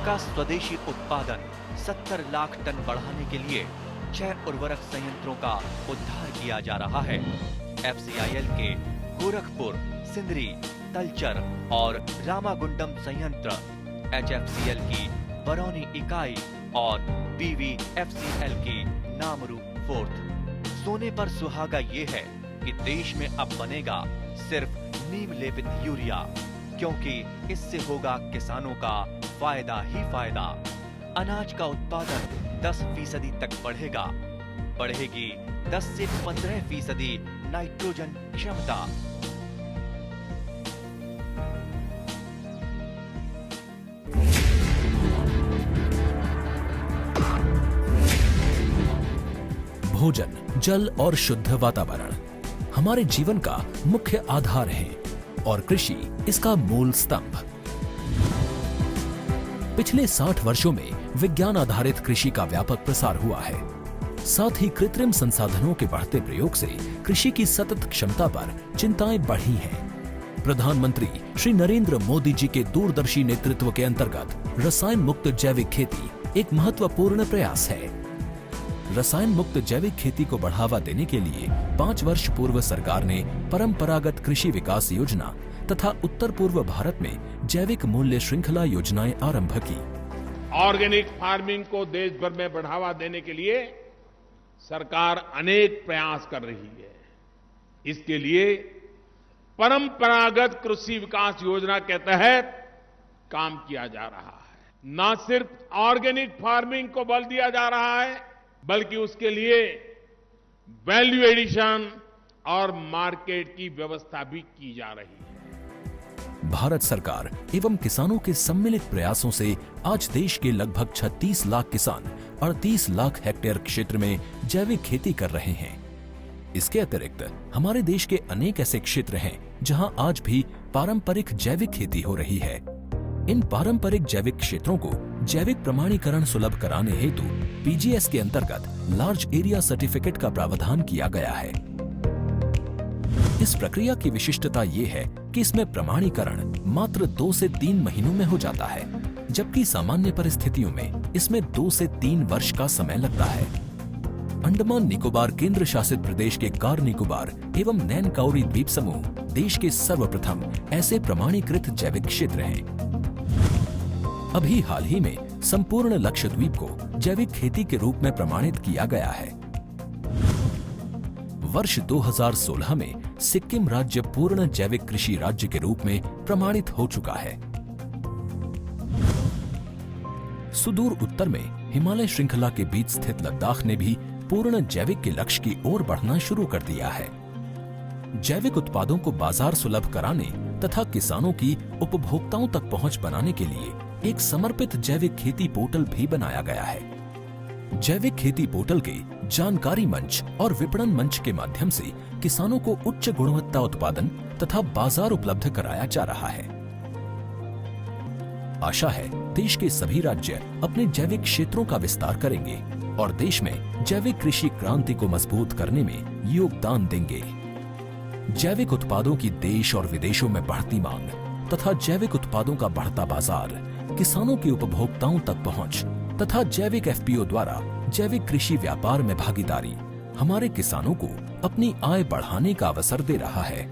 का स्वदेशी उत्पादन 70 लाख टन बढ़ाने के लिए 6 उर्वरक संयंत्रों का उद्धार किया जा रहा है। FCIL के गोरखपुर, सिंदरी, तलचर और रामागुंडम संयंत्र, HFCL की बरौनी इकाई और BVFCL की नामरू फोर्थ। सोने पर सुहागा ये है कि देश में अब बनेगा सिर्फ नीम लेपित यूरिया, क्योंकि इससे होगा किसानों का फायदा ही फायदा। अनाज का उत्पादन 10% तक बढ़ेगा। बढ़ेगी 10 से 15% नाइट्रोजन क्षमता। भोजन, जल और शुद्ध वातावरण हमारे जीवन का मुख्य आधार है और कृषि इसका मूल स्तंभ। पिछले 60 वर्षों में विज्ञान आधारित कृषि का व्यापक प्रसार हुआ है। साथ ही कृत्रिम संसाधनों के बढ़ते प्रयोग से कृषि की सतत क्षमता पर चिंताएं बढ़ी हैं। प्रधानमंत्री श्री नरेंद्र मोदी जी के दूरदर्शी नेतृत्व के अंतर्गत रसायन मुक्त जैविक खेती एक महत्वपूर्ण प्रयास है। रसायन मुक्त जैविक खेती को बढ़ावा देने के लिए 5 वर्ष पूर्व सरकार ने परंपरागत कृषि विकास योजना तथा उत्तर पूर्व भारत में जैविक मूल्य श्रृंखला योजनाएं आरंभ की। ऑर्गेनिक फार्मिंग को देश भर में बढ़ावा देने के लिए सरकार अनेक प्रयास कर रही है। इसके लिए परंपरागत कृषि विकास योजना के तहत काम किया जा रहा है। न सिर्फ ऑर्गेनिक फार्मिंग को बल दिया जा रहा है, बल्कि उसके लिए वैल्यू एडिशन और मार्केट की व्यवस्था भी की जा रही है। भारत सरकार एवं किसानों के सम्मिलित प्रयासों से आज देश के लगभग 36 लाख किसान 38 लाख हेक्टेयर क्षेत्र में जैविक खेती कर रहे हैं। इसके अतिरिक्त हमारे देश के अनेक ऐसे क्षेत्र हैं जहां आज भी पारंपरिक जैविक खेती हो रही है। इन पारंपरिक जैविक क्षेत्रों को जैविक प्रमाणीकरण सुलभ कराने हेतु PGS के अंतर्गत लार्ज एरिया सर्टिफिकेट का प्रावधान किया गया है। इस प्रक्रिया की विशिष्टता ये है कि इसमें प्रमाणीकरण मात्र 2 से 3 महीनों में हो जाता है, जबकि सामान्य परिस्थितियों में इसमें 2 से 3 वर्ष का समय लगता है। अंडमान निकोबार केंद्र शासित प्रदेश के कार निकोबार एवं नैन काउरी द्वीप समूह देश के सर्वप्रथम ऐसे प्रमाणीकृत जैविक क्षेत्र हैं। अभी हाल ही में संपूर्ण लक्षद्वीप को जैविक खेती के रूप में प्रमाणित किया गया है। वर्ष 2016 में सिक्किम राज्य पूर्ण जैविक कृषि राज्य के रूप में प्रमाणित हो चुका है। सुदूर उत्तर में हिमालय श्रृंखला के बीच स्थित लद्दाख ने भी पूर्ण जैविक के लक्ष्य की ओर बढ़ना शुरू कर दिया है। जैविक उत्पादों को बाजार सुलभ कराने तथा किसानों की उपभोक्ताओं तक पहुंच बनाने के लिए एक समर्पित जैविक खेती पोर्टल भी बनाया गया है। जैविक खेती पोर्टल के जानकारी मंच और विपणन मंच के माध्यम से किसानों को उच्च गुणवत्ता उत्पादन तथा बाजार उपलब्ध कराया जा रहा है। आशा है देश के सभी राज्य अपने जैविक क्षेत्रों का विस्तार करेंगे और देश में जैविक कृषि क्रांति को मजबूत करने में योगदान देंगे। जैविक उत्पादों की देश और विदेशों में बढ़ती मांग तथा जैविक उत्पादों का बढ़ता बाजार, किसानों की उपभोक्ताओं तक पहुंच तथा जैविक FPO द्वारा जैविक कृषि व्यापार में भागीदारी हमारे किसानों को अपनी आय बढ़ाने का अवसर दे रहा है।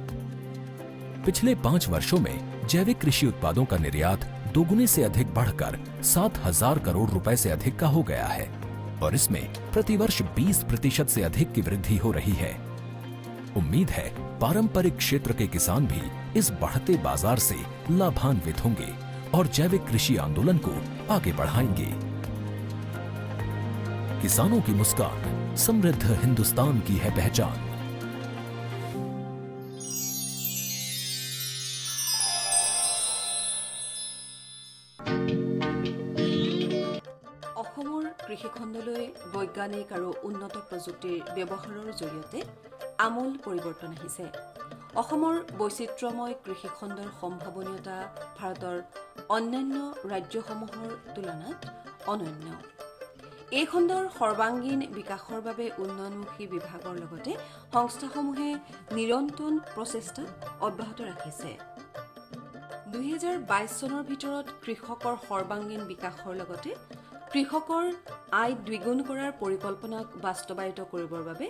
पिछले 5 वर्षों में जैविक कृषि उत्पादों का निर्यात दोगुने से अधिक बढ़कर 7,000 करोड़ रुपए से अधिक का हो गया है और इसमें प्रतिवर्ष 20% से अधिक की वृद्धि हो रही है। उम्मीद है पारंपरिक क्षेत्र के किसान भी इस बढ़ते बाजार से लाभान्वित होंगे और जैविक कृषि आंदोलन को आगे बढ़ाएंगे। किसानों की मुस्कान समृद्ध हिंदुस्तान की है पहचान। অসমৰ কৃষিখণ্ডলৈ বৈজ্ঞানিক আৰু উন্নত প্ৰযুক্তিৰ ব্যৱহাৰৰ জৰিয়তে আমূল পৰিৱৰ্তন আহিছে। অসমৰ বৈচিত্ৰ্যময় কৃষিখণ্ডৰ সম্ভাৱনীয়তা ভাৰতৰ অন্যান্য ৰাজ্যসমূহৰ তুলনাত অনন্য। এই খণ্ডৰ সৰ্বাংগীন বিকাশৰ বাবে উন্নয়নমুখী বিভাগৰ লগতে সংস্থাসমূহে নিৰন্তৰ প্ৰচেষ্টা অব্যাহত ৰাখিছে। 2022 চনৰ ভিতৰত কৃষকৰ সৰ্বাংগীন বিকাশৰ লগতে কৃষকৰ আয় দ্বিগুণ কৰাৰ পৰিকল্পনাক বাস্তৱায়িত কৰিবৰ বাবে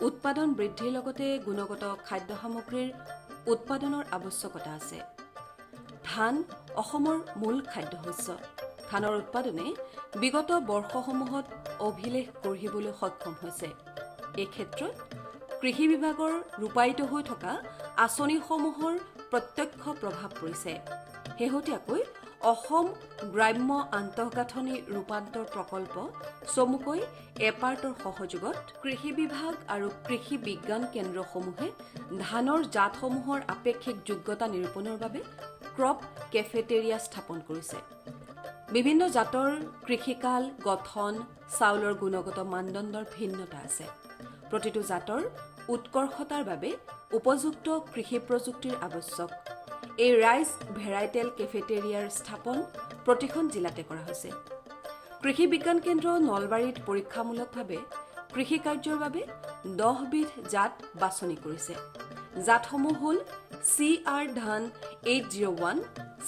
উৎপাদন বৃদ্ধিৰ লগতে গুণগত খাদ্য সামগ্ৰীৰ উৎপাদনৰ আৱশ্যকতা আছে। ধান অসমৰ মূল খাদ্যশস্য। ধানৰ উৎপাদনে বিগত বৰ্ষসমূহত অভিলেখ গঢ়িবলৈ সক্ষম হৈছে। এই ক্ষেত্ৰত কৃষি বিভাগৰ ৰূপায়িত হৈ থকা আঁচনিসমূহৰ প্ৰত্যক্ষ প্ৰভাৱ পৰিছে। শেহতীয়াকৈ অসম গ্ৰাম্য আন্তঃগাঁথনি ৰূপান্তৰ প্ৰকল্প চমুকৈ এপাৰ্টৰ সহযোগত কৃষি বিভাগ আৰু কৃষি বিজ্ঞান কেন্দ্ৰসমূহে ধানৰ জাতসমূহৰ আপেক্ষিক যোগ্যতা নিৰূপণৰ বাবে ক্ৰপ কেফেটেৰিয়া স্থাপন কৰিছে। বিভিন্ন জাতৰ কৃষিকাল, গঠন, চাউলৰ গুণগত মানদণ্ডৰ ভিন্নতা আছে। প্ৰতিটো জাতৰ উৎকৰ্ষতাৰ বাবে উপযুক্ত কৃষি প্ৰযুক্তিৰ আৱশ্যক। এই ৰাইচ ভেৰাইটেল কেফেটেৰিয়াৰ স্থাপন প্ৰতিখন জিলাতে কৰা হৈছে। কৃষি বিজ্ঞান কেন্দ্ৰ নলবাৰীত পৰীক্ষামূলকভাৱে কৃষি কাৰ্যৰ বাবে 10 বিধ জাত বাছনি কৰিছে। জাতসমূহ হ'ল CR ধান 801,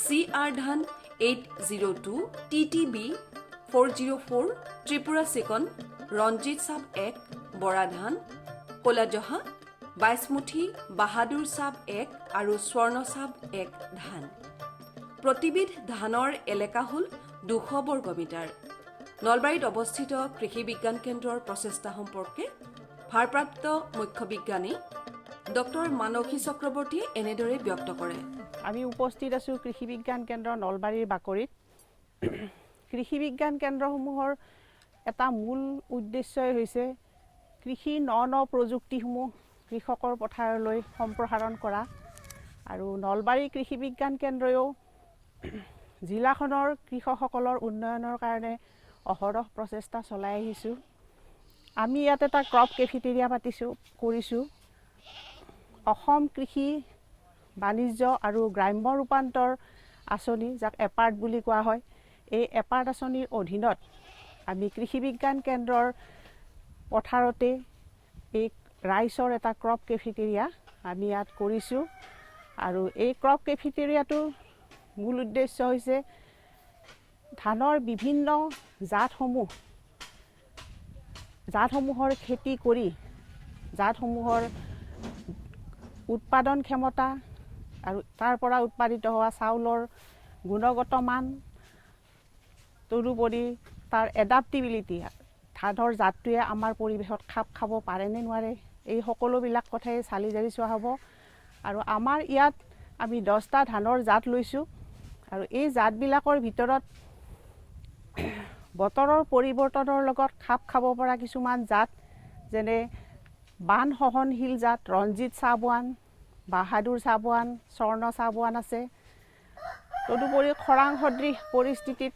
CR ধান 802, TTB 404, ত্ৰিপুৰা চিকন, ৰঞ্জিত চাব 1, বৰা ধান, ক'লা জহা, বাইচমুঠি, বাহাদুৰ চাব 1 আৰু স্বৰ্ণ চাব 1 ধান। প্ৰতিবিধ ধানৰ এলেকা হ'ল 200 বৰ্গমিটাৰ। নলবাৰীত অৱস্থিত কৃষি বিজ্ঞান কেন্দ্ৰৰ প্ৰচেষ্টা সম্পৰ্কে ভাৰপ্ৰাপ্ত মুখ্য বিজ্ঞানী ডক্টৰ মানসী চক্ৰৱৰ্তীয়ে এনেদৰে ব্যক্ত কৰে। আমি উপস্থিত আছোঁ কৃষি বিজ্ঞান কেন্দ্ৰ নলবাৰীৰ বাকৰিত। কৃষি বিজ্ঞান কেন্দ্ৰসমূহৰ এটা মূল উদ্দেশ্যই হৈছে কৃষি ন প্ৰযুক্তিসমূহ কৃষকৰ পথাৰলৈ সম্প্ৰসাৰণ কৰা। আৰু নলবাৰী কৃষি বিজ্ঞান কেন্দ্ৰও জিলাখনৰ কৃষকসকলৰ উন্নয়নৰ কাৰণে অহৰহ প্ৰচেষ্টা চলাই আহিছোঁ। আমি ইয়াত এটা ক্ৰপ কেফেটেৰিয়া কৰিছোঁ। অসম কৃষি বাণিজ্য আৰু গ্ৰাম্য ৰূপান্তৰ আঁচনি, যাক এপাৰ্ট বুলি কোৱা হয়, এই এপাৰ্ট আঁচনিৰ অধীনত আমি কৃষি বিজ্ঞান কেন্দ্ৰৰ পথাৰতে এই ৰাইচৰ এটা ক্ৰপ কেফেটেৰিয়া আমি ইয়াত কৰিছোঁ। আৰু এই ক্ৰপ কেফেটেৰিয়াটোৰ মূল উদ্দেশ্য হৈছে ধানৰ বিভিন্ন জাতসমূহৰ খেতি কৰি জাতসমূহৰ উৎপাদন ক্ষমতা আৰু তাৰ পৰা উৎপাদিত হোৱা চাউলৰ গুণগত মান, তদুপৰি তাৰ এডাপ্টিবিলিটি, ধানৰ জাতটোৱে আমাৰ পৰিৱেশত খাপ খাব পাৰেনে নোৱাৰে, এই সকলোবিলাক কথাই চালি জাৰি চোৱা হ'ব। আৰু আমাৰ ইয়াত আমি 10টা ধানৰ জাত লৈছোঁ। আৰু এই জাতবিলাকৰ ভিতৰত বতৰৰ পৰিৱৰ্তনৰ লগত খাপ খাব পৰা কিছুমান জাত, যেনে বান সহনশীল জাত ৰঞ্জিত চাবুৱান, বাহাদুৰ চাবুৱান, স্বৰ্ণ চাবুৱান আছে। তদুপৰি খৰাং সদৃশ পৰিস্থিতিত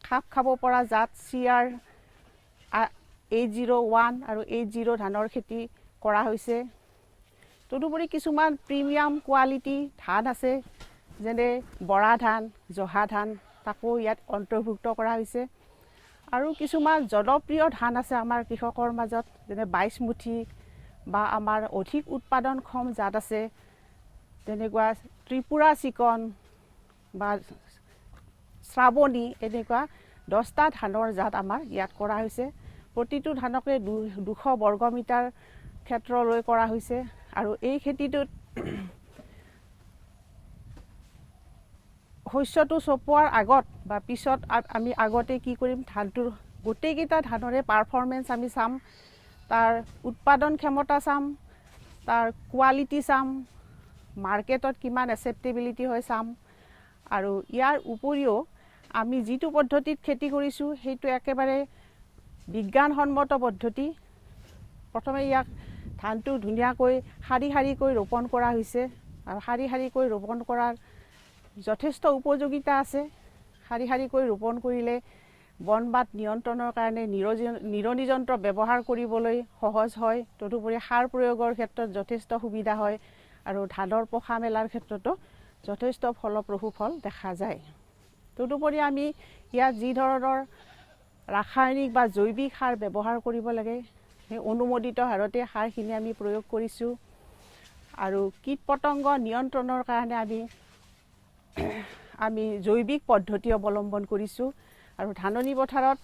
খাপ খাব পৰা জাত CR 801 আৰু 80 ধানৰ খেতি কৰা হৈছে। তদুপৰি কিছুমান প্ৰিমিয়াম কোৱালিটি ধান আছে, যেনে বৰা ধান, জহা ধান, তাকো ইয়াত অন্তৰ্ভুক্ত কৰা হৈছে। আৰু কিছুমান জনপ্ৰিয় ধান আছে আমাৰ কৃষকৰ মাজত, যেনে বাইচমুঠি বা আমাৰ অধিক উৎপাদনক্ষম জাত আছে, তেনেকুৱা ত্ৰিপুৰা চিকন বা শ্ৰাৱণী, এনেকুৱা 10টা ধানৰ জাত আমাৰ ইয়াত কৰা হৈছে। প্ৰতিটো ধানকে 200 বৰ্গমিটাৰ ক্ষেত্ৰলৈ কৰা হৈছে। আৰু এই খেতিটোত শস্যটো চপোৱাৰ আগত বা পিছত আমি আগতে কি কৰিম, ধানটোৰ গোটেইকেইটা ধানৰে পাৰফৰ্মেঞ্চ আমি চাম, তাৰ উৎপাদন ক্ষমতা চাম, তাৰ কোৱালিটি চাম, মাৰ্কেটত কিমান এক্সেপ্টেবিলিটি হয় চাম। আৰু ইয়াৰ উপৰিও আমি যিটো পদ্ধতিত খেতি কৰিছোঁ সেইটো একেবাৰে বিজ্ঞানসন্মত পদ্ধতি। প্ৰথমে ইয়াক ধানটো ধুনীয়াকৈ শাৰী শাৰীকৈ ৰোপণ কৰা হৈছে। আৰু শাৰী শাৰীকৈ ৰোপণ কৰাৰ যথেষ্ট উপযোগিতা আছে। শাৰী শাৰীকৈ ৰোপণ কৰিলে বনবাত নিয়ন্ত্ৰণৰ কাৰণে নিৰণি যন্ত্ৰ ব্যৱহাৰ কৰিবলৈ সহজ হয়। তদুপৰি সাৰ প্ৰয়োগৰ ক্ষেত্ৰত যথেষ্ট সুবিধা হয় আৰু ধানৰ পোখা মেলাৰ ক্ষেত্ৰতো যথেষ্ট ফলপ্ৰসূ ফল দেখা যায়। তদুপৰি আমি ইয়াত যি ধৰণৰ ৰাসায়নিক বা জৈৱিক সাৰ ব্যৱহাৰ কৰিব লাগে, সেই অনুমোদিত হাৰতে সাৰখিনি আমি প্ৰয়োগ কৰিছোঁ। আৰু কীট পতংগ নিয়ন্ত্ৰণৰ কাৰণে আমি আমি জৈৱিক পদ্ধতি অৱলম্বন কৰিছোঁ আৰু ধাননি পথাৰত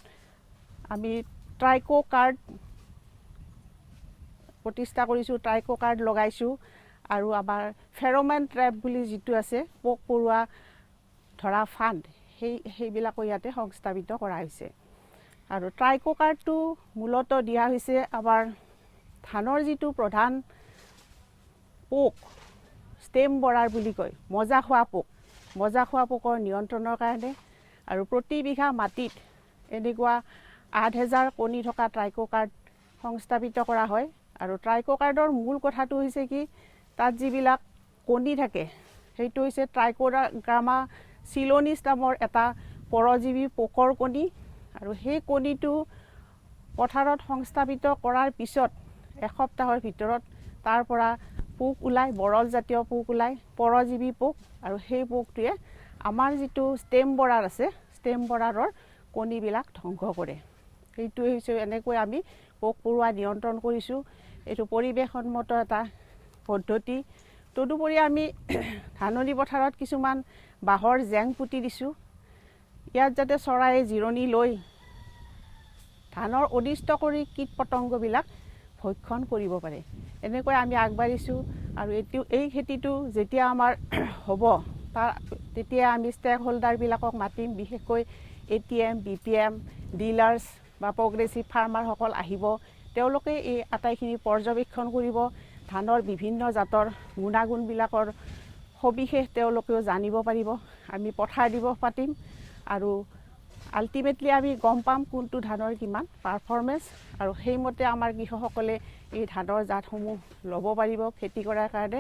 আমি ট্ৰাইকো কাৰ্ড প্ৰতিষ্ঠা কৰিছোঁ, ট্ৰাইকো কাৰ্ড লগাইছোঁ আৰু আমাৰ ফেৰমেন ট্ৰেপ বুলি যিটো আছে পোক পৰুৱা ধৰা ফাণ্ড সেইবিলাকো ইয়াতে সংস্থাপিত কৰা হৈছে। আৰু ট্ৰাইকো কাৰ্ডটো মূলতঃ দিয়া হৈছে আমাৰ ধানৰ যিটো প্ৰধান পোক ষ্টেম বৰাৰ বুলি কয়, মজা খোৱা পোকৰ নিয়ন্ত্ৰণৰ কাৰণে। আৰু প্ৰতি বিঘা মাটিত এনেকুৱা 8,000 কণী থকা ট্ৰাইকো কাৰ্ড সংস্থাপিত কৰা হয়। আৰু ট্ৰাইকো কাৰ্ডৰ মূল কথাটো হৈছে কি, তাত যিবিলাক কণী থাকে সেইটো হৈছে ট্ৰাইকোগ্ৰামা চিলোনিছ নামৰ এটা পৰজীৱী পোকৰ কণী। আৰু সেই কণীটো পথাৰত সংস্থাপিত কৰাৰ পিছত এসপ্তাহৰ ভিতৰত তাৰ পৰা পোক ওলায়, বৰল জাতীয় পোক ওলায়, পৰজীৱী পোক। আৰু সেই পোকটোৱে আমাৰ যিটো ষ্টেম বৰাৰ আছে, ষ্টেম বৰাৰৰ কণীবিলাক ধ্বংস কৰে। সেইটোৱে হৈছে এনেকৈ আমি পোক পৰুৱা নিয়ন্ত্ৰণ কৰিছোঁ। এইটো পৰিৱেশসন্মত এটা পদ্ধতি। তদুপৰি আমি ধাননি পথাৰত কিছুমান বাঁহৰ জেং পুতি দিছোঁ, ইয়াত যাতে চৰাইয়ে জিৰণি লৈ ধানৰ অনিষ্টকাৰী কীট পতংগবিলাক ভক্ষণ কৰিব পাৰে। এনেকৈ আমি আগবাঢ়িছোঁ। আৰু এই খেতিটো যেতিয়া আমাৰ হ'ব তেতিয়া আমি ষ্টেক হোল্ডাৰবিলাকক মাতিম, বিশেষকৈ ATM, BPM, ডিলাৰ্ছ বা প্ৰগ্ৰেছিভ ফাৰ্মাৰসকল আহিব। তেওঁলোকে এই আটাইখিনি পৰ্যবেক্ষণ কৰিব, ধানৰ বিভিন্ন জাতৰ গুণাগুণবিলাকৰ সবিশেষ তেওঁলোকেও জানিব পাৰিব। আমি পথাৰ দিৱস পাতিম আৰু আল্টিমেটলি আমি গম পাম কোনটো ধানৰ কিমান পাৰফৰ্মেঞ্চ, আৰু সেইমতে আমাৰ কৃষকসকলে এই ধানৰ জাতসমূহ ল'ব পাৰিব খেতি কৰাৰ কাৰণে,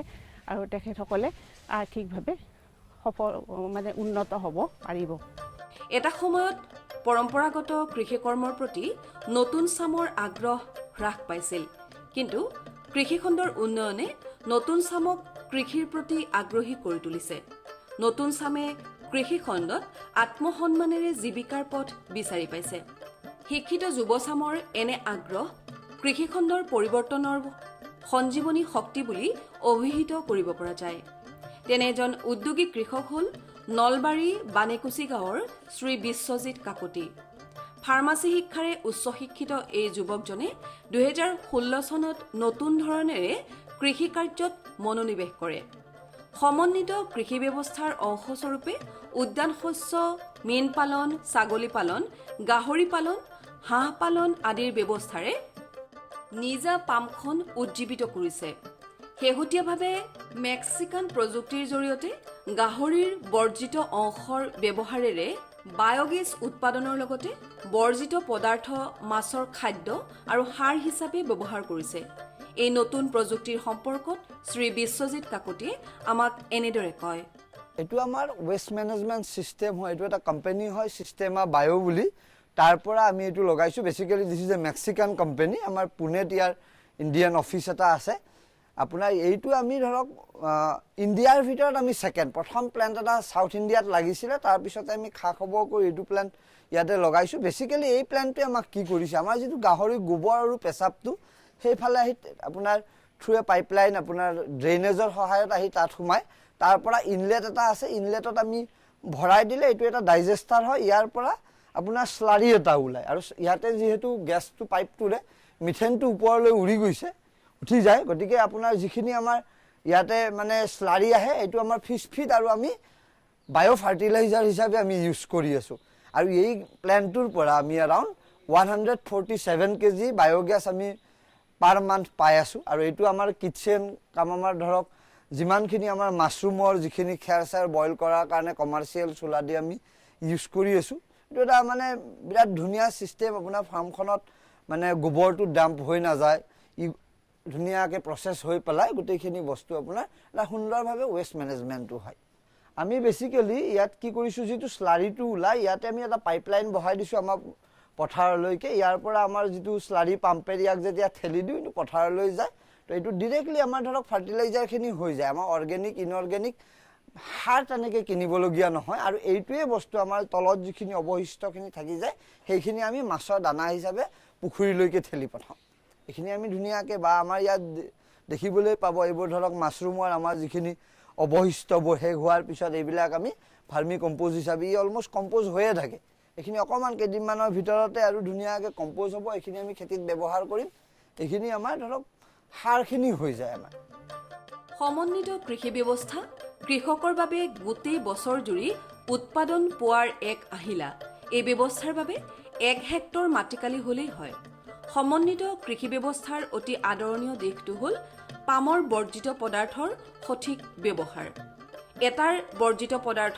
আৰু তেখেতসকলে আৰ্থিকভাৱে উন্নত হ'ব পাৰিব। এটা সময়ত পৰম্পৰাগত কৃষি কৰ্মৰ প্ৰতি নতুন চামৰ আগ্ৰহ হ্ৰাস পাইছিল, কিন্তু কৃষিখণ্ডৰ উন্নয়নে নতুন চামক কৃষিৰ প্ৰতি আগ্ৰহী কৰি তুলিছে। নতুন চামে কৃষিখণ্ডত আত্মসন্মানেৰে জীৱিকাৰ পথ বিচাৰি পাইছে। শিক্ষিত যুৱচামৰ এনে আগ্ৰহ কৃষিখণ্ডৰ পৰিৱৰ্তনৰ সঞ্জীৱনী শক্তি বুলি অভিহিত কৰিব পৰা যায়। তেনে এজন উদ্যোগী কৃষক হ'ল নলবাৰী বানেকুচি গাঁৱৰ শ্ৰী বিশ্বজিৎ কাকতি। ফাৰ্মাচী শিক্ষাৰে উচ্চ শিক্ষিত এই যুৱকজনে 2016 চনত নতুন ধৰণেৰে কৃষি কাৰ্যত মনোনিৱেশ কৰে। সমন্বিত কৃষি ব্যৱস্থাৰ অংশস্বৰূপে উদ্যান শস্য, মীন পালন, ছাগলী পালন, গাহৰি পালন, হাঁহ পালন আদিৰ ব্যৱস্থাৰে নিজা পামখন উজ্জীৱিত কৰিছে। শেহতীয়াভাৱে মেক্সিকান প্ৰযুক্তিৰ জৰিয়তে গাহৰিৰ বৰ্জিত অংশৰ ব্যৱহাৰেৰে বায়'গেছ উৎপাদনৰ লগতে বৰ্জিত পদাৰ্থ মাছৰ খাদ্য আৰু সাৰ হিচাপে ব্যৱহাৰ কৰিছে। এই নতুন প্ৰযুক্তিৰ সম্পৰ্কত শ্ৰী বিশ্বজিৎ কাকতিয়ে আমাক এনেদৰে কয়। এইটো আমাৰ ৱেষ্ট মেনেজমেণ্ট ছিষ্টেম হয়, এইটো এটা কোম্পানী হয় ছিষ্টেমা বায়' বুলি, তাৰ পৰা আমি এইটো লগাইছোঁ। Basically this is a Mexican company, আমাৰ পুনেত ইয়াৰ ইণ্ডিয়ান অফিচ এটা আছে। আপোনাৰ এইটো আমি ধৰক ইণ্ডিয়াৰ ভিতৰত আমি ছেকেণ্ড, প্ৰথম প্লেণ্ট এটা ছাউথ ইণ্ডিয়াত লাগিছিলে, তাৰপিছতে আমি খা খবৰ কৰি এইটো প্লেণ্ট ইয়াতে লগাইছোঁ। বেচিকেলি এই প্লেণ্টটোৱে আমাক কি কৰিছে, আমাৰ যিটো গাহৰি গোবৰ আৰু পেচাবটো সেইফালে আহি আপোনাৰ থ্ৰু এ পাইপলাইন আপোনাৰ ড্ৰেইনেজৰ সহায়ত আহি তাত সোমায়। তাৰ পৰা ইনলেট এটা আছে, ইনলেটত আমি ভৰাই দিলে এইটো এটা ডাইজেষ্টাৰ হয়, ইয়াৰ পৰা আপোনাৰ স্লাৰি এটা ওলায়। আৰু ইয়াতে যিহেতু গেছটো পাইপটোৰে মিথেনটো ওপৰলৈ উৰি গৈছে, উঠি যায়, গতিকে আপোনাৰ যিখিনি আমাৰ ইয়াতে মানে স্লাৰি আহে এইটো আমাৰ ফিছ ফিড আৰু আমি বায়' ফাৰ্টিলাইজাৰ হিচাপে আমি ইউজ কৰি আছোঁ। আৰু এই প্লেণ্টটোৰ পৰা আমি এৰাউণ্ড 147 kg বায়'গেছ আমি পাৰ মান্থ পাই আছোঁ। আৰু এইটো আমাৰ কিটচেন কাম, আমাৰ ধৰক যিমানখিনি আমাৰ মাছৰুমৰ যিখিনি খেৰ চেৰ বইল কৰাৰ কাৰণে কমাৰ্চিয়েল চোলা দি আমি ইউজ কৰি আছোঁ। এইটো এটা মানে বিৰাট ধুনীয়া ছিষ্টেম। আপোনাৰ ফাৰ্মখনত মানে গোবৰটো ডাম্প হৈ নাযায়, ই ধুনীয়াকৈ প্ৰচেছ হৈ পেলাই গোটেইখিনি বস্তু আপোনাৰ এটা সুন্দৰভাৱে ৱেষ্ট মেনেজমেণ্টটো হয়। আমি বেচিকেলি ইয়াত কি কৰিছোঁ, যিটো স্লাৰিটো ওলায় ইয়াতে আমি এটা পাইপলাইন বহাই দিছোঁ আমাৰ পথাৰলৈকে। ইয়াৰ পৰা আমাৰ যিটো স্লাৰি পাম্পেৰে ইয়াক যেতিয়া ঠেলি দিওঁ এইটো পথাৰলৈ যায়, তো এইটো ডিৰেক্টলি আমাৰ ধৰক ফাৰ্টিলাইজাৰখিনি হৈ যায়। আমাৰ অৰ্গেনিক ইনঅৰ্গেনিক সাৰ তেনেকৈ কিনিবলগীয়া নহয়। আৰু এইটোৱে বস্তু আমাৰ তলত যিখিনি অৱশিষ্টখিনি থাকি যায় সেইখিনি আমি মাছৰ দানা হিচাপে পুখুৰীলৈকে ঠেলি পঠাওঁ। এইখিনি আমি ধুনীয়াকৈ, বা আমাৰ ইয়াত দেখিবলৈ পাব এইবোৰ ধৰক মাছৰুমৰ আমাৰ যিখিনি অৱশিষ্টবোৰ শেষ হোৱাৰ পিছত এইবিলাক আমি ভাৰ্মি কম্প'জ হিচাপে অলমষ্ট কম্প'জ হৈয়ে থাকে। এইখিনি অকণমান কেইদিনমানৰ ভিতৰতে আৰু ধুনীয়াকৈ কম্প'জ হ'ব। এইখিনি আমি খেতিত ব্যৱহাৰ কৰিম। এইখিনি আমাৰ ধৰক সাৰখিনি হৈ যায় আমাৰ। সমন্বিত কৃষি ব্যৱস্থা কৃষকৰ বাবে গোটেই বছৰ জুৰি উৎপাদন পোৱাৰ এক আহিলা। এই ব্যৱস্থাৰ বাবে 1 হেক্টৰ মাটিকালি হ'লেই হয়। সমন্বিত কৃষি ব্যৱস্থাৰ অতি আদৰণীয় দিশটো হ'ল পামৰ বৰ্জিত পদাৰ্থৰ সঠিক ব্যৱহাৰ। এটাৰ বৰ্জিত পদাৰ্থ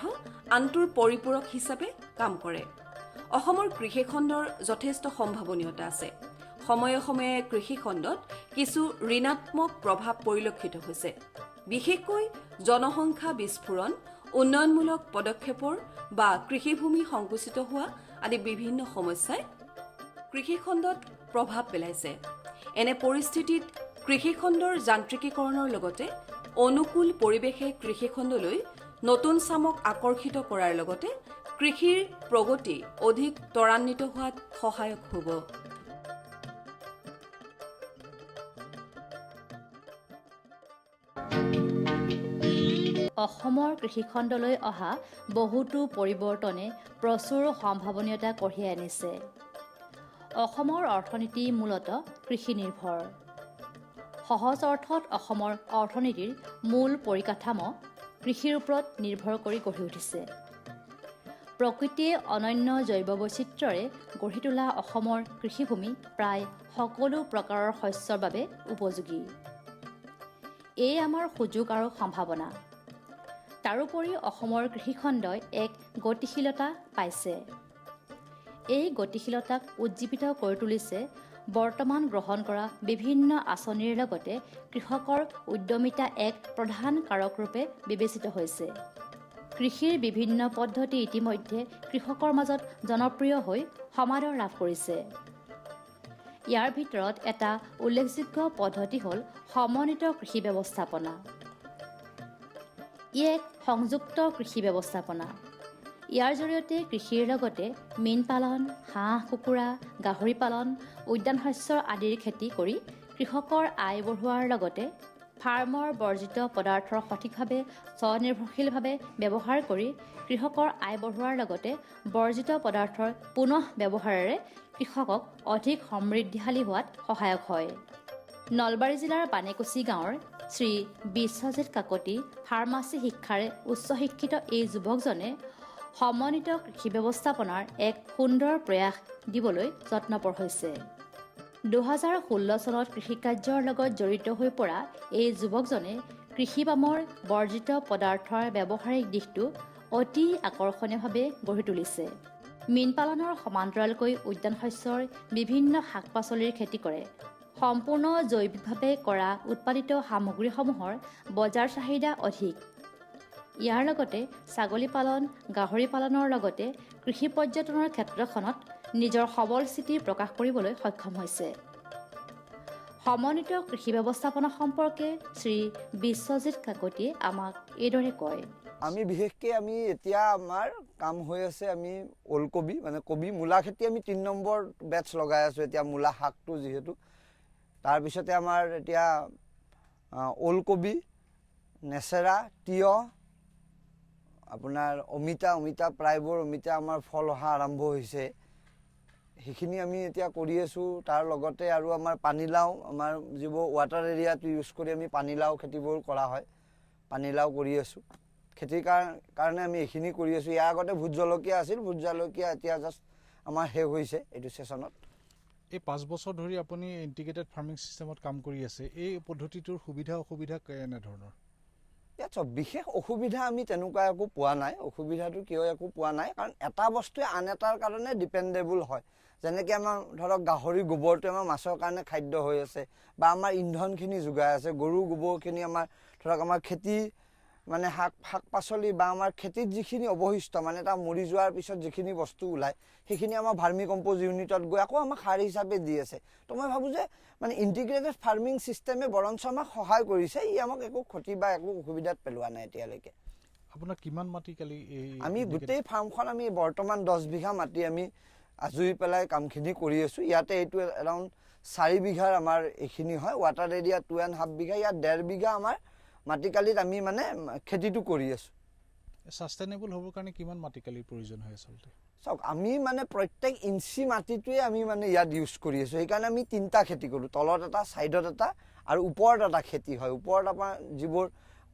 আনটোৰ পৰিপূৰক হিচাপে কাম কৰে। অসমৰ কৃষিখণ্ডৰ যথেষ্ট সম্ভাৱনীয়তা আছে। সময়ে সময়ে কৃষিখণ্ডত কিছু ঋণাত্মক প্ৰভাৱ পৰিলক্ষিত হৈছে। বিশেষকৈ জনসংখ্যা বিস্ফোৰণ, উন্নয়নমূলক পদক্ষেপৰ বা কৃষিভূমি সংকুচিত হোৱা আদি বিভিন্ন সমস্যাই কৃষিখণ্ডত প্ৰভাৱ পেলাইছে। এনে পৰিস্থিতিত কৃষিখণ্ডৰ যান্ত্ৰিকীকৰণৰ লগতে অনুকূল পৰিৱেশে কৃষিখণ্ডলৈ নতুন চামক আকৰ্ষিত কৰাৰ লগতে কৃষিৰ প্ৰগতি অধিক ত্বৰান্বিত হোৱাত সহায়ক হ'ব। অসমৰ কৃষিখণ্ডলৈ অহা বহুতো পৰিৱৰ্তনে প্ৰচুৰ সম্ভাৱনীয়তা কঢ়িয়াই আনিছে। অসমৰ অৰ্থনীতি মূলতঃ কৃষি নিৰ্ভৰ। সহজ অৰ্থত অসমৰ অৰ্থনীতিৰ মূল পৰিকাঠামো কৃষিৰ ওপৰত নিৰ্ভৰ কৰি গঢ়ি উঠিছে। প্ৰকৃতিয়ে অনন্য জৈৱ বৈচিত্ৰ্যৰে গঢ়ি তোলা অসমৰ কৃষিভূমি প্ৰায় সকলো প্ৰকাৰৰ শস্যৰ বাবে উপযোগী। এই আমাৰ সুযোগ আৰু সম্ভাৱনা। তাৰোপৰি অসমৰ কৃষিখণ্ডই এক গতিশীলতা পাইছে। এই গতিশীলতাক উজ্জীৱিত কৰি তুলিছে বৰ্তমান গ্ৰহণ কৰা বিভিন্ন আঁচনিৰ লগতে কৃষকৰ উদ্যমিতা এক প্ৰধান কাৰক ৰূপে বিবেচিত হৈছে। কৃষিৰ বিভিন্ন পদ্ধতি ইতিমধ্যে কৃষকৰ মাজত জনপ্ৰিয় হৈ সমাদৰ লাভ কৰিছে। ইয়াৰ ভিতৰত এটা উল্লেখযোগ্য পদ্ধতি হ'ল সমন্বিত কৃষি ব্যৱস্থাপনা। ই এক সংযুক্ত কৃষি ব্যৱস্থাপনা। ইয়াৰ জৰিয়তে কৃষিৰ লগতে মীন পালন, হাঁহ কুকুৰা, গাহৰি পালন, উদ্যান শস্য আদিৰ খেতি কৰি কৃষকৰ আয় বঢ়োৱাৰ লগতে ফাৰ্মৰ বৰ্জিত পদাৰ্থৰ সঠিকভাৱে স্বনিৰ্ভৰশীলভাৱে ব্যৱহাৰ কৰি কৃষকৰ আয় বঢ়োৱাৰ লগতে বৰ্জিত পদাৰ্থৰ পুনঃ ব্যৱহাৰেৰে কৃষকক অধিক সমৃদ্ধিশালী হোৱাত সহায়ক হয়। নলবাৰী জিলাৰ পানেকুচি গাঁৱৰ শ্ৰী বিশ্বজিৎ কাকতি ফাৰ্মাচী শিক্ষাৰে উচ্চ শিক্ষিত এই যুৱকজনে সমন্বিত কৃষি ব্যৱস্থাপনাৰ এক সুন্দৰ প্ৰয়াস দিবলৈ যত্নপৰ হৈছে। 2016 চনত কৃষিকাৰ্যৰ লগত জড়িত হৈ পৰা এই যুৱকজনে কৃষিপামৰ বৰ্জিত পদাৰ্থৰ ব্যৱহাৰিক দিশটো অতি আকৰ্ষণীয়ভাৱে গঢ়ি তুলিছে। মীন পালনৰ সমান্তৰালকৈ উদ্যান শস্যৰ বিভিন্ন শাক পাচলিৰ খেতি কৰে। সম্পূৰ্ণ জৈৱিকভাৱে কৰা উৎপাদিত সামগ্ৰীসমূহৰ বজাৰ চাহিদা অধিক। ইয়াৰ লগতে ছাগলী পালন, গাহৰি পালনৰ লগতে কৃষি পৰ্যটনৰ ক্ষেত্ৰখনত নিজৰ সবল স্থিতি প্ৰকাশ কৰিবলৈ সক্ষম হৈছে। সমন্বিত কৃষি ব্যৱস্থাপনা সম্পৰ্কে শ্ৰী বিশ্বজিৎ কাকতিয়ে আমাক এইদৰে কয়। আমি বিশেষকৈ এতিয়া আমাৰ কাম হৈ আছে, আমি ওলকবি মানে কবি মূলা খেতি আমি 3 নম্বৰ বেটছ লগাই আছোঁ এতিয়া, মূলা শাকটো যিহেতু। তাৰপিছতে আমাৰ এতিয়া ওলকবি, নেচেৰা, তিয়হ, আপোনাৰ অমিতা প্ৰায়বোৰ অমিতা আমাৰ ফল অহা আৰম্ভ হৈছে। সেইখিনি আমি এতিয়া কৰি আছোঁ। তাৰ লগতে আৰু আমাৰ পানীলাও, আমাৰ যিবোৰ ৱাটাৰ এৰিয়াটো ইউজ কৰি আমি পানীলাও খেতিবোৰ কৰা হয়, পানীলাও কৰি আছোঁ। খেতিৰ কাৰণে আমি এইখিনি কৰি আছোঁ। ইয়াৰ আগতে ভোট জলকীয়া আছিল, ভোট জলকীয়া এতিয়া জাষ্ট আমাৰ শেষ হৈছে এইটো ছেছনত। এই 5 বছৰ ধৰি আপুনি ইণ্টিগ্ৰেটেড ফাৰ্মিং ছিষ্টেমত কাম কৰি আছে। এই পদ্ধতিটোৰ সুবিধা অসুবিধা কেনেধৰণৰ? ইয়াত বিশেষ অসুবিধা আমি তেনেকুৱা একো পোৱা নাই। অসুবিধাটো কিয় একো পোৱা নাই, কাৰণ এটা বস্তুৱে আন এটাৰ কাৰণে ডিপেণ্ডেবল হয়। যেনেকৈ আমাৰ ধৰক গাহৰি গোবৰটো আমাৰ মাছৰ কাৰণে খাদ্য হৈ আছে, বা আমাৰ ইন্ধনখিনি যোগাই আছে। গৰু গোবৰখিনি আমাৰ ধৰক আমাৰ খেতি মানে শাক পাচলি বা আমাৰ খেতিত যিখিনি অৱশিষ্ট মানে এটা মৰি যোৱাৰ পিছত যিখিনি বস্তু ওলায় সেইখিনি আমাৰ ভাৰ্মি কম্প'জ ইউনিটত গৈ আকৌ আমাক সাৰ হিচাপে দি আছে। তো মই ভাবোঁ যে মানে ইণ্টিগ্ৰেটেড ফাৰ্মিং ছিষ্টেমে বৰঞ্চ আমাক সহায় কৰিছে। ই আমাক একো ক্ষতি বা একো অসুবিধাত পেলোৱা নাই এতিয়ালৈকে। আপোনাৰ কিমান মাটি কালি? আমি গোটেই ফাৰ্মখন আমি বৰ্তমান 10 বিঘা মাটি আমি আজৰি পেলাই কামখিনি কৰি আছোঁ। ইয়াতে এইটো এৰাউণ্ড 4 বিঘাৰ আমাৰ এইখিনি হয়। ৱাটাৰ এৰিয়া 2.5 বিঘা, ইয়াত 1.5 বিঘা আমাৰ মাটিকালিত আমি মানে খেতিটো কৰি আছোঁ। সাষ্টেইনেবল হ'বৰ কাৰণে কিমান মাটিকালিৰ প্ৰয়োজন হয় আচলতে? চাওক আমি মানে প্ৰত্যেক ইঞ্চি মাটিটোৱে আমি মানে ইয়াত ইউজ কৰি আছোঁ। সেইকাৰণে আমি 3টা খেতি কৰোঁ, তলত এটা, ছাইডত এটা আৰু ওপৰত এটা খেতি হয়। ওপৰত আমাৰ যিবোৰ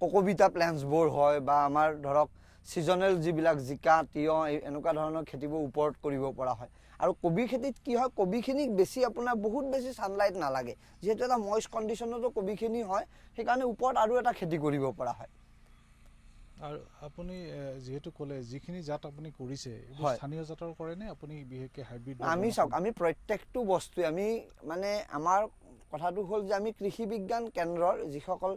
ককবিতা প্লেণ্টছবোৰ হয় বা আমাৰ ধৰক ছিজনেল যিবিলাক জিকা, তিয়ঁহ এনেকুৱা ধৰণৰ খেতিবোৰ ওপৰত কৰিব পৰা হয়। আৰু কবি খেতিত কি হয়, কবিখিনিক বেছি আপোনাৰ বহুত বেছি ছানলাইট নালাগে, যিহেতু এটা মইষ্ট কণ্ডিশ্যনতো কবিখিনি হয়, সেইকাৰণে ওপৰত আৰু এটা খেতি কৰিব পৰা হয়। আৰু আপুনি যেহেতু ক'লে যিখিনি জাত আপুনি কৰিছে হয়, স্থানীয় জাতৰ কৰে নে আপুনি বিশেষকৈ হাইব্ৰিড? আমি চাওক আমি প্ৰত্যেকটো বস্তুৱে আমি মানে আমাৰ কথাটো হ'ল যে আমি কৃষি বিজ্ঞান কেন্দ্ৰৰ যিসকল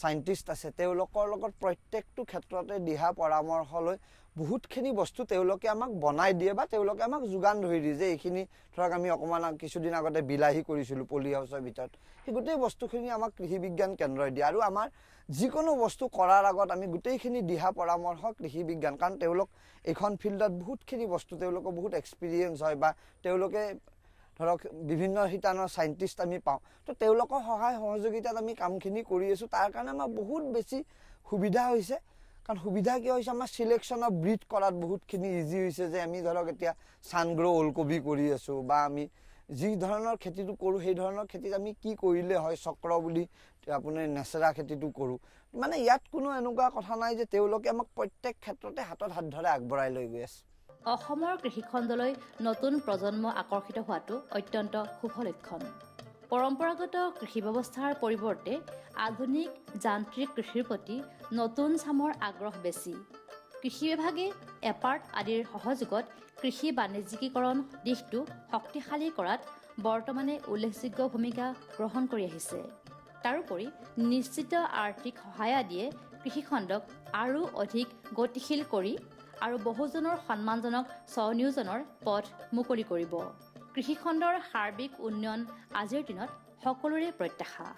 চাইণ্টিষ্ট আছে তেওঁলোকৰ লগত প্ৰত্যেকটো ক্ষেত্ৰতে দিহা পৰামৰ্শ লৈ বহুতখিনি বস্তু তেওঁলোকে আমাক বনাই দিয়ে বা তেওঁলোকে আমাক যোগান ধৰি দিয়ে যে এইখিনি ধৰক আমি অকণমান কিছুদিন আগতে বিলাহী কৰিছিলোঁ পলি হাউচৰ ভিতৰত, সেই গোটেই বস্তুখিনি আমাক কৃষি বিজ্ঞান কেন্দ্ৰই দিয়ে। আৰু আমাৰ যিকোনো বস্তু কৰাৰ আগত আমি গোটেইখিনি দিহা পৰামৰ্শ কৃষি বিজ্ঞান, কাৰণ তেওঁলোক এইখন ফিল্ডত বহুতখিনি বস্তু তেওঁলোকৰ বহুত এক্সপিৰিয়েঞ্চ হয় বা তেওঁলোকে ধৰক বিভিন্ন শিতানৰ চাইণ্টিষ্ট আমি পাওঁ, তো তেওঁলোকৰ সহায় সহযোগিতাত আমি কামখিনি কৰি আছোঁ। তাৰ কাৰণে আমাৰ বহুত বেছি সুবিধা হৈছে। কাৰণ সুবিধা কিয় হৈছে, আমাৰ চিলেকশ্যন অফ ব্ৰিড কৰাত বহুতখিনি ইজি হৈছে। যে আমি ধৰক এতিয়া ছানগ্ৰ' ওলকবি কৰি আছোঁ বা আমি যি ধৰণৰ খেতিটো কৰোঁ সেই ধৰণৰ খেতিত আমি কি কৰিলে হয়, চক্ৰ বুলি আপুনি নেচেৰা খেতিটো কৰোঁ। মানে ইয়াত কোনো এনেকুৱা কথা নাই যে তেওঁলোকে আমাক প্ৰত্যেক ক্ষেত্ৰতে হাতত হাত ধৰে আগবঢ়াই লৈ গৈ আছে। অসমৰ কৃষিখণ্ডলৈ নতুন প্ৰজন্ম আকৰ্ষিত হোৱাটো অত্যন্ত শুভ লক্ষণ। পৰম্পৰাগত কৃষি ব্যৱস্থাৰ পৰিৱৰ্তে আধুনিক যান্ত্ৰিক কৃষিৰ প্ৰতি নতুন চামৰ আগ্ৰহ বেছি। কৃষি বিভাগে এপাৰ্ট আদিৰ সহযোগত কৃষি বাণিজ্যিকীকৰণ দিশটো শক্তিশালী কৰাত বৰ্তমানে উল্লেখযোগ্য ভূমিকা গ্ৰহণ কৰি আহিছে। তাৰোপৰি নিশ্চিত আৰ্থিক সহায় আদিয়ে কৃষিখণ্ডক আৰু অধিক গতিশীল কৰি আৰু বহুজনৰ সন্মানজনক স্বনিয়োজনৰ পথ মুকলি কৰিব। কৃষিখণ্ডৰ সাৰ্বিক উন্নয়ন আজিৰ দিনত সকলোৰে প্ৰত্যাশা।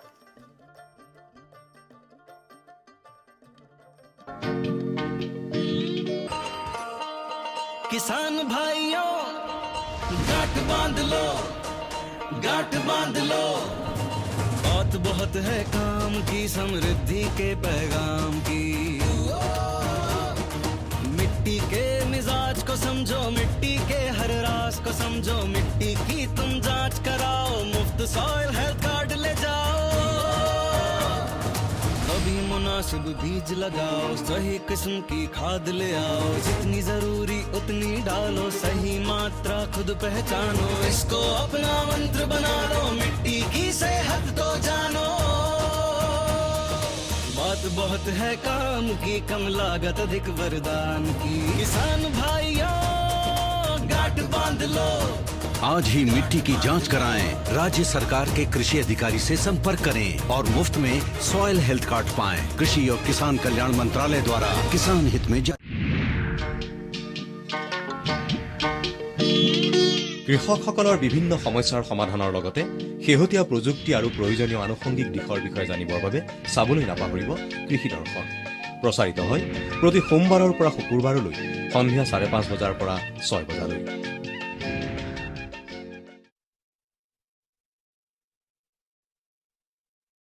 किसान भाइयों गांठ बांध लो, गांठ बांध लो, बात बहुत है काम की, समृद्धि के पैगाम की। मिट्टी के मिजाज को समझो, मिट्टी के हर राज को समझो, मिट्टी की तुम जांच कराओ, मुफ्त सॉइल हेल्थ कार्ड ले जाओ। कभी मुनासिब बीज लगाओ, सही किस्म की खाद ले आओ, जितनी जरूरी उतनी डालो, सही मात्रा खुद पहचानो, इसको अपना मंत्र बना लो, मिट्टी की सेहत तो जानो। बात बहुत है काम की, कम लागत अधिक वरदान की, किसान भाइयों गांठ बांध लो। आज ही मिट्टी की जांच कराएं, राज्य सरकार के कृषि अधिकारी से संपर्क करें और मुफ्त में सॉइल हेल्थ कार्ड पाएं। कृषि और किसान कल्याण मंत्रालय द्वारा किसान हित में কৃষকসকলৰ বিভিন্ন সমস্যাৰ সমাধানৰ লগতে শেহতীয়া প্ৰযুক্তি আৰু প্ৰয়োজনীয় আনুষংগিক দিশৰ বিষয়ে জানিবৰ বাবে চাবলৈ নাপাহৰিব কৃষি দৰ্শন। প্ৰচাৰিত হয় প্ৰতি সোমবাৰৰ পৰা শুকুৰবাৰলৈ সন্ধিয়া 5:30 বজাৰ পৰা 6 বজালৈ।